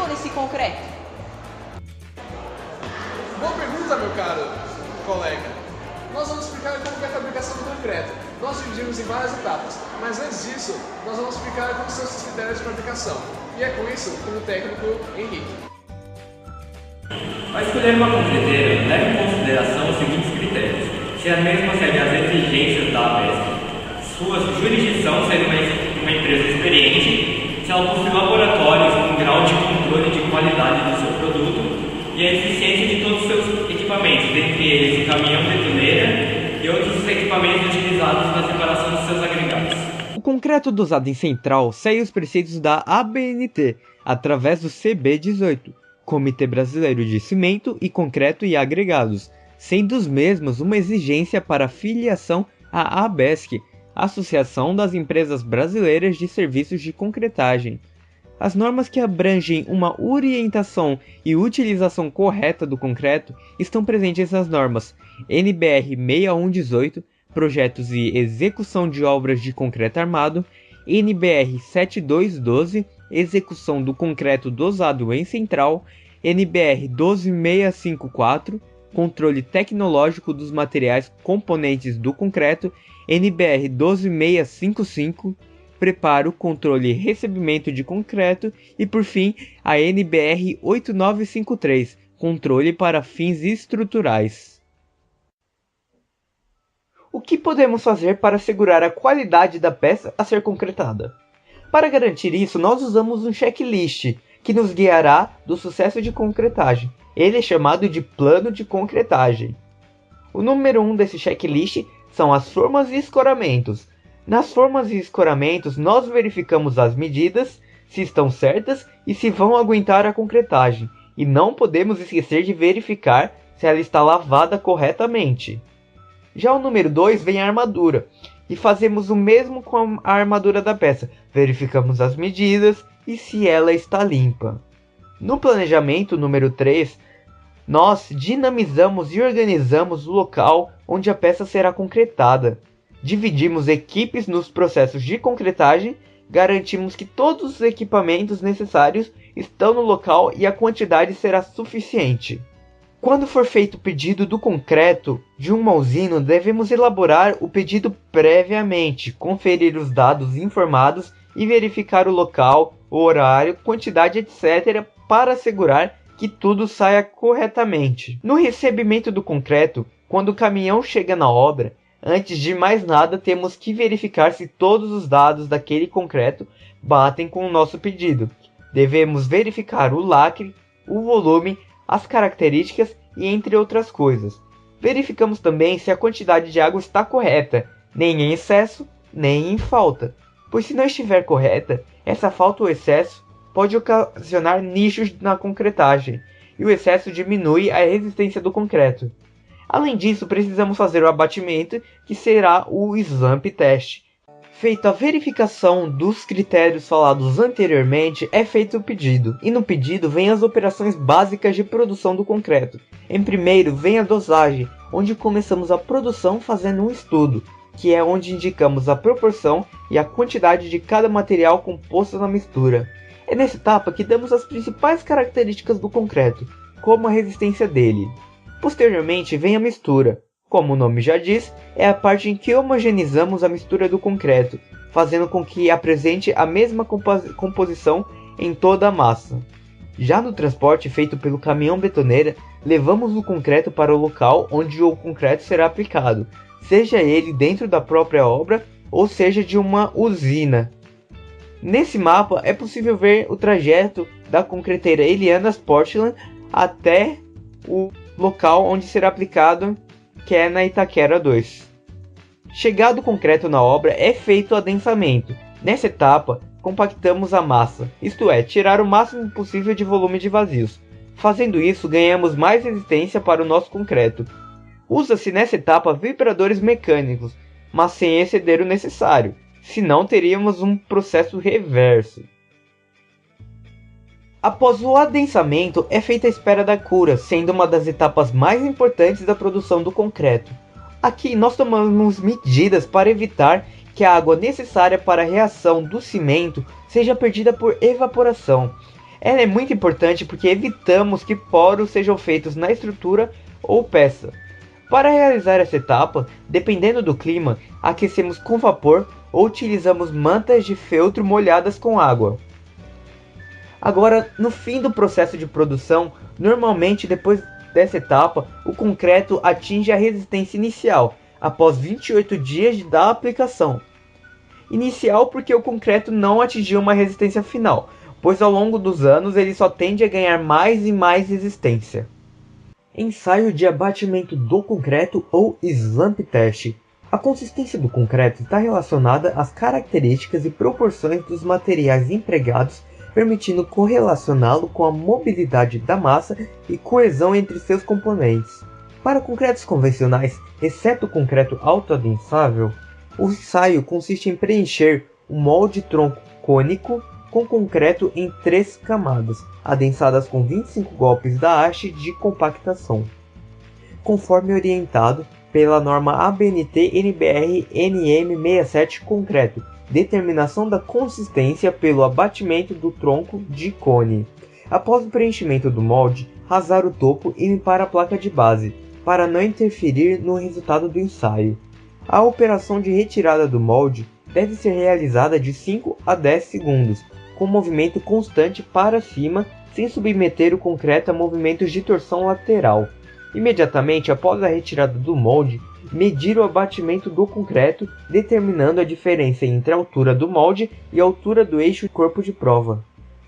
funciona esse concreto? Boa pergunta, meu caro colega. Nós vamos explicar como é a fabricação do concreto. Nós dividimos em várias etapas, mas antes disso, nós vamos explicar como são os critérios de fabricação. E é com isso, como técnico, Henrique. Ao escolher uma concreteira, leve em consideração os seguintes critérios: se a mesma segue às exigências da ABESC, sua jurisdição ser uma empresa experiente, se ela possui laboratórios com grau de controle de qualidade do seu produto e a eficiência de todos os seus equipamentos, dentre eles o caminhão betoneira e outros equipamentos utilizados na separação dos seus agregados. O concreto dosado em central segue os preceitos da ABNT, através do CB18, Comitê Brasileiro de Cimento e Concreto e Agregados, sendo os mesmos uma exigência para filiação à ABESC, Associação das Empresas Brasileiras de Serviços de Concretagem. As normas que abrangem uma orientação e utilização correta do concreto estão presentes nas normas NBR 6118, Projetos e Execução de Obras de Concreto Armado, NBR 7212, Execução do Concreto Dosado em Central, NBR 12654, Controle Tecnológico dos Materiais Componentes do Concreto, NBR 12655, Preparo, Controle e Recebimento de Concreto e, por fim, a NBR 8953, Controle para Fins Estruturais. O que podemos fazer para assegurar a qualidade da peça a ser concretada? Para garantir isso, nós usamos um checklist que nos guiará do sucesso de concretagem. Ele é chamado de plano de concretagem. O número 1 desse checklist são as formas e escoramentos. Nas formas e escoramentos, nós verificamos as medidas, se estão certas e se vão aguentar a concretagem. E não podemos esquecer de verificar se ela está lavada corretamente. Já o número 2 vem a armadura. E fazemos o mesmo com a armadura da peça. Verificamos as medidas e se ela está limpa. No planejamento número 3, nós dinamizamos e organizamos o local onde a peça será concretada. Dividimos equipes nos processos de concretagem, garantimos que todos os equipamentos necessários estão no local e a quantidade será suficiente. Quando for feito o pedido do concreto de uma usina, devemos elaborar o pedido previamente, conferir os dados informados e verificar o local, o horário, quantidade, etc., para assegurar que tudo saia corretamente. No recebimento do concreto, quando o caminhão chega na obra, antes de mais nada temos que verificar se todos os dados daquele concreto batem com o nosso pedido. Devemos verificar o lacre, o volume, as características e entre outras coisas. Verificamos também se a quantidade de água está correta, nem em excesso, nem em falta. Pois se não estiver correta, essa falta ou excesso pode ocasionar nichos na concretagem, e o excesso diminui a resistência do concreto. Além disso, precisamos fazer o abatimento, que será o slump test. Feita a verificação dos critérios falados anteriormente, é feito o pedido. E no pedido vem as operações básicas de produção do concreto. Em primeiro vem a dosagem, onde começamos a produção fazendo um estudo, que é onde indicamos a proporção e a quantidade de cada material composto na mistura. É nessa etapa que damos as principais características do concreto, como a resistência dele. Posteriormente vem a mistura. Como o nome já diz, é a parte em que homogeneizamos a mistura do concreto, fazendo com que apresente a mesma composição em toda a massa. Já no transporte feito pelo caminhão betoneira, levamos o concreto para o local onde o concreto será aplicado, seja ele dentro da própria obra ou seja de uma usina. Nesse mapa é possível ver o trajeto da concreteira Elianas Portland até o local onde será aplicado, que é na Itaquera 2. Chegado o concreto na obra, é feito o adensamento. Nessa etapa, compactamos a massa, isto é, tirar o máximo possível de volume de vazios. Fazendo isso, ganhamos mais resistência para o nosso concreto. Usa-se nessa etapa vibradores mecânicos, mas sem exceder o necessário, senão teríamos um processo reverso. Após o adensamento, é feita a espera da cura, sendo uma das etapas mais importantes da produção do concreto. Aqui nós tomamos medidas para evitar que a água necessária para a reação do cimento seja perdida por evaporação. Ela é muito importante porque evitamos que poros sejam feitos na estrutura ou peça. Para realizar essa etapa, dependendo do clima, aquecemos com vapor ou utilizamos mantas de feltro molhadas com água. Agora, no fim do processo de produção, normalmente depois dessa etapa, o concreto atinge a resistência inicial, após 28 dias da aplicação. Inicial porque o concreto não atingiu uma resistência final, pois ao longo dos anos ele só tende a ganhar mais e mais resistência. Ensaio de abatimento do concreto ou slump test. A consistência do concreto está relacionada às características e proporções dos materiais empregados, permitindo correlacioná-lo com a mobilidade da massa e coesão entre seus componentes. Para concretos convencionais, exceto o concreto autoadensável, o ensaio consiste em preencher um molde tronco cônico com concreto em 3 camadas, adensadas com 25 golpes da haste de compactação, conforme orientado pela norma ABNT NBR NM67 concreto, determinação da consistência pelo abatimento do tronco de cone. Após o preenchimento do molde, rasar o topo e limpar a placa de base, para não interferir no resultado do ensaio. A operação de retirada do molde deve ser realizada de 5 a 10 segundos, com movimento constante para cima, sem submeter o concreto a movimentos de torção lateral. Imediatamente após a retirada do molde, medir o abatimento do concreto, determinando a diferença entre a altura do molde e a altura do eixo corpo de prova,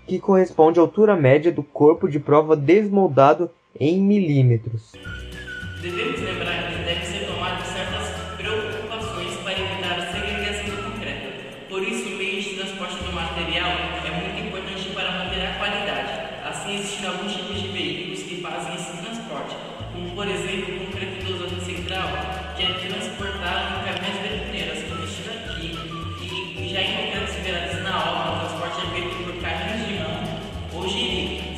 que corresponde à altura média do corpo de prova desmoldado em milímetros. Devemos lembrar que devem ser tomadas certas preocupações para evitar a segregação do concreto. Por isso, o meio de transporte do material é muito importante para manter a qualidade. Assim, existem alguns tipos de veículos que fazem esse transporte, como por exemplo o concreto do zona central, que é transportado em caminhões betoneiras, como este aqui, e já em concretos liberados na obra, o transporte é feito por caminhões de mão ou giricas.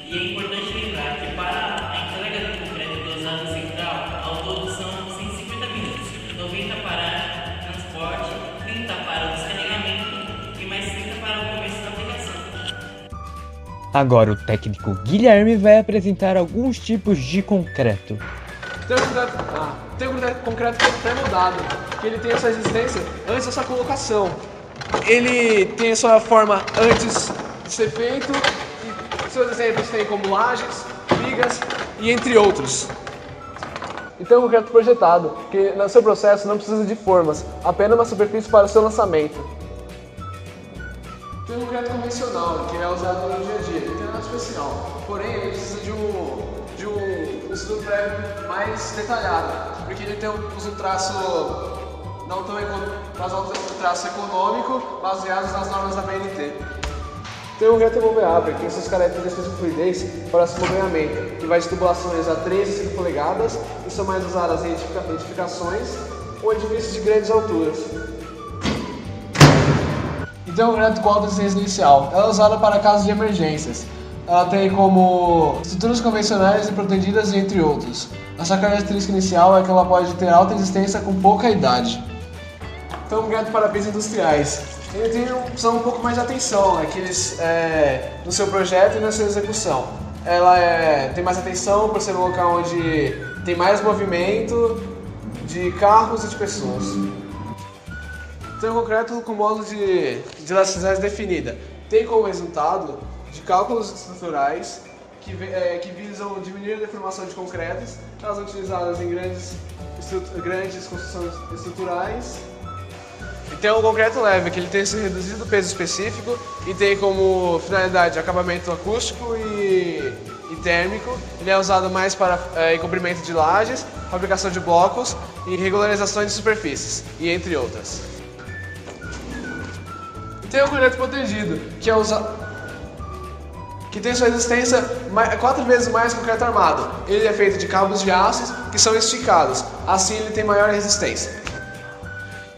E é importante lembrar que para a entrega do concreto do zona central, ao todo são 150 minutos, 90 para transporte, 30 para o descarregamento e mais 30 para o começo da aplicação. Agora o técnico Guilherme vai apresentar alguns tipos de concreto. Tem um concreto que é pré-moldado, que ele tem essa resistência antes da sua colocação. Ele tem a sua forma antes de ser feito, e seus exemplos tem como lajes, vigas e entre outros. Então, o concreto projetado, que no seu processo não precisa de formas, apenas uma superfície para o seu lançamento. Tem o concreto convencional, que é usado no dia a dia, não tem nada especial, porém ele precisa de um estudo prévio mais detalhado, porque ele tem um traço não tão um traço econômico, baseado nas normas da BNT. Tem o concreto impermeável, que tem suas características de fluidez para seu mobiliamento, que vai de tubulações a 3 e 5 polegadas e são mais usadas em edificações ou edifícios de grandes alturas. Então, o concreto com alta resistência inicial. Ela é usada para casos de emergências. Ela tem como estruturas convencionais e protegidas, entre outros. A sua característica inicial é que ela pode ter alta resistência com pouca idade. Então, o concreto para pisos industriais. Ele tem um pouco mais de atenção no seu projeto e na sua execução. Ela tem mais atenção por ser um local onde tem mais movimento de carros e de pessoas. Tem um concreto com modo de elasticidade definida. Tem como resultado de cálculos estruturais que visam diminuir a deformação de concretos. Elas são utilizadas em grandes construções estruturais. E tem o concreto leve, que ele tem esse reduzido peso específico e tem como finalidade acabamento acústico e térmico. Ele é usado mais para encobrimento de lajes, fabricação de blocos e regularizações de superfícies, e entre outras. E tem o concreto protegido, que tem sua resistência 4 vezes mais que o concreto armado. Ele é feito de cabos de aço que são esticados, assim ele tem maior resistência.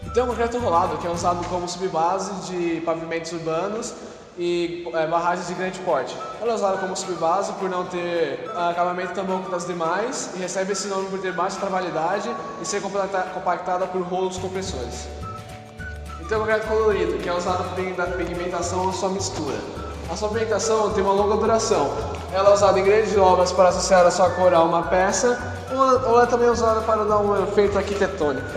E tem o concreto rolado, que é usado como subbase de pavimentos urbanos e barragens de grande porte. Ela é usada como subbase por não ter acabamento tão bom quanto as demais e recebe esse nome por ter baixa trabalhidade e ser compactada por rolos compressores. E tem o concreto colorido, que é usado para pigmentação ou sua mistura. A sua pigmentação tem uma longa duração. Ela é usada em grandes obras para associar a sua cor a uma peça, ou ela também é usada para dar um efeito arquitetônico.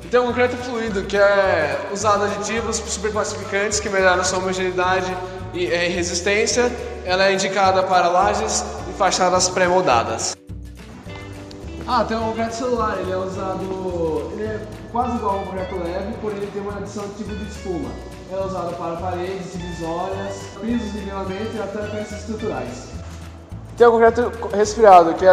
Tem um concreto fluido, que é usado aditivos superclassificantes que melhoram sua homogeneidade e resistência. Ela é indicada para lajes e fachadas pré-moldadas. Tem um concreto celular, ele é quase igual ao concreto leve, porém ele tem uma adição de tipo de espuma. Ela é usada para paredes, divisórias, pisos, nivelamento e até peças estruturais. Tem o concreto resfriado, que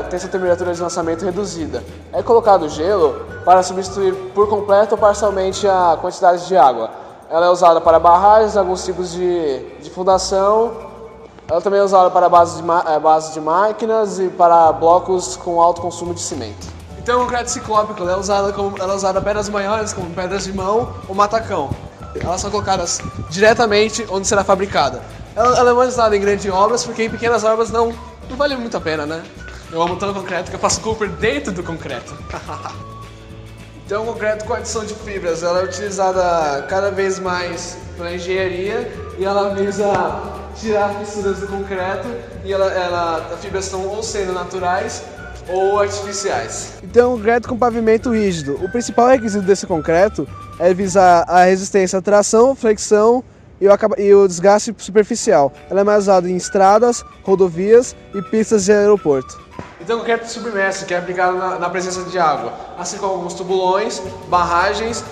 tem sua temperatura de lançamento reduzida. É colocado gelo para substituir por completo ou parcialmente a quantidade de água. Ela é usada para barragens, alguns tipos de fundação. Ela também é usada para base de máquinas e para blocos com alto consumo de cimento. Então o concreto ciclópico ela é usada pedras maiores, como pedras de mão ou matacão. Elas são colocadas diretamente onde será fabricada. Ela é mais usada em grandes obras, porque em pequenas obras não vale muito a pena, né? Eu amo tanto concreto que eu faço Cooper dentro do concreto. Então, o concreto com adição de fibras, ela é utilizada cada vez mais pela engenharia e ela visa tirar fissuras do concreto e as fibras são ou sendo naturais ou artificiais. Então, concreto com pavimento rígido. O principal requisito desse concreto é visar a resistência à tração, flexão e o desgaste superficial. Ela é mais usada em estradas, rodovias e pistas de aeroporto. Então, o concreto submerso, que é aplicado na presença de água, assim como alguns tubulões, barragens,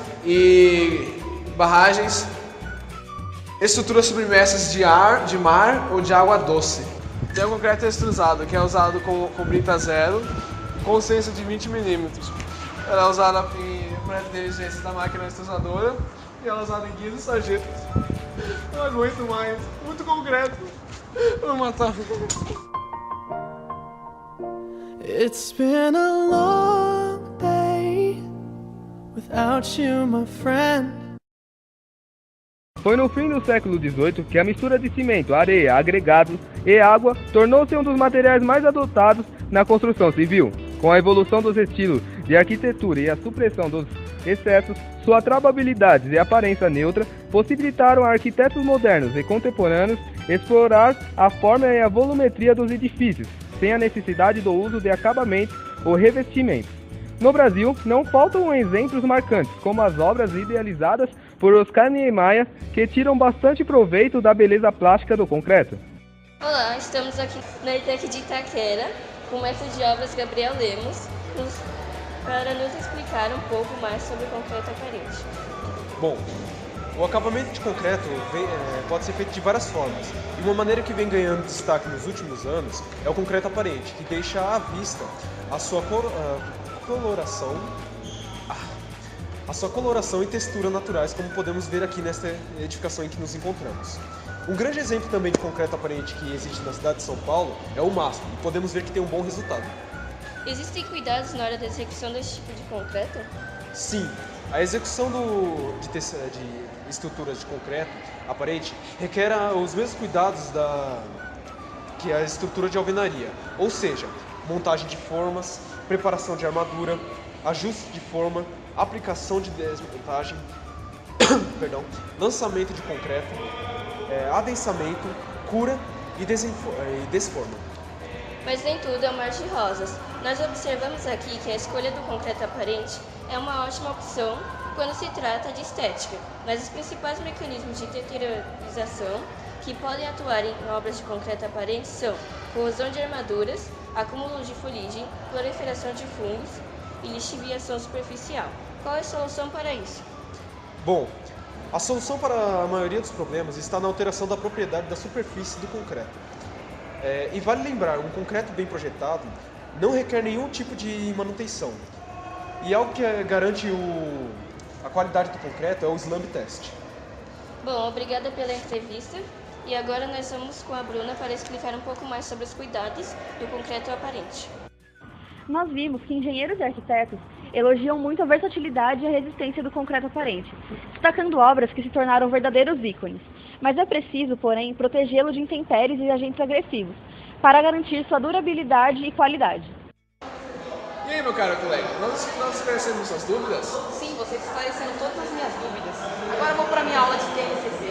estruturas submersas de mar ou de água doce. Tem o concreto extrusado, que é usado com brita zero, com senso de 20 mm. Ela é usada por inteligência da máquina extrusadora e ela é usada em guias e sarjetas. Não aguento mais. Muito concreto. Eu vou matar. It's been a long day without you, my friend. Foi no fim do século XVIII que a mistura de cimento, areia, agregados e água tornou-se um dos materiais mais adotados na construção civil. Com a evolução dos estilos de arquitetura e a supressão dos excessos, sua trababilidade e aparência neutra possibilitaram a arquitetos modernos e contemporâneos explorar a forma e a volumetria dos edifícios, sem a necessidade do uso de acabamentos ou revestimentos. No Brasil, não faltam exemplos marcantes, como as obras idealizadas por Oscar Niemeyer, que tiram bastante proveito da beleza plástica do concreto. Olá, estamos aqui na ETEC de Itaquera, com o mestre de obras Gabriel Lemos, para nos explicar um pouco mais sobre o concreto aparente. Bom, o acabamento de concreto pode ser feito de várias formas, e uma maneira que vem ganhando destaque nos últimos anos é o concreto aparente, que deixa à vista a sua coloração e textura naturais, como podemos ver aqui nesta edificação em que nos encontramos. Um grande exemplo também de concreto aparente que existe na cidade de São Paulo é o MASP, e podemos ver que tem um bom resultado. Existem cuidados na hora da execução desse tipo de concreto? Sim, a execução de estruturas de concreto aparente requer os mesmos cuidados que a estrutura de alvenaria, ou seja, montagem de formas, preparação de armadura, ajuste de forma, aplicação de desmontagem, lançamento de concreto, adensamento, cura e desforma. Mas nem tudo é um mar de rosas. Nós observamos aqui que a escolha do concreto aparente é uma ótima opção quando se trata de estética, mas os principais mecanismos de deteriorização que podem atuar em obras de concreto aparente são corrosão de armaduras, acúmulo de fuligem, proliferação de fungos e lixiviação superficial. Qual é a solução para isso? Bom, a solução para a maioria dos problemas está na alteração da propriedade da superfície do concreto. E vale lembrar, um concreto bem projetado não requer nenhum tipo de manutenção. E algo que garante a qualidade do concreto é o Slump Test. Bom, obrigada pela entrevista. E agora nós vamos com a Bruna para explicar um pouco mais sobre os cuidados do concreto aparente. Nós vimos que engenheiros e arquitetos elogiam muito a versatilidade e a resistência do concreto aparente, destacando obras que se tornaram verdadeiros ícones. mas é preciso, porém, protegê-lo de intempéries e agentes agressivos, para garantir sua durabilidade e qualidade. E aí, meu caro colega, nós esclarecemos suas dúvidas? Sim, você está esclarecendo todas as minhas dúvidas. Agora eu vou para minha aula de TNCC.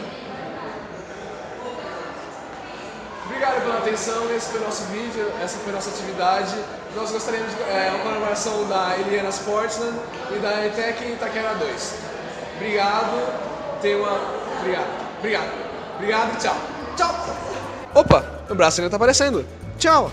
Obrigado pela atenção, esse foi o nosso vídeo, essa foi a nossa atividade. Nós gostaríamos de uma colaboração da Eliana Sportland e da ETEC Itaquera 2. Obrigado, Obrigado, tchau. Tchau! Opa, meu braço ainda tá aparecendo. Tchau!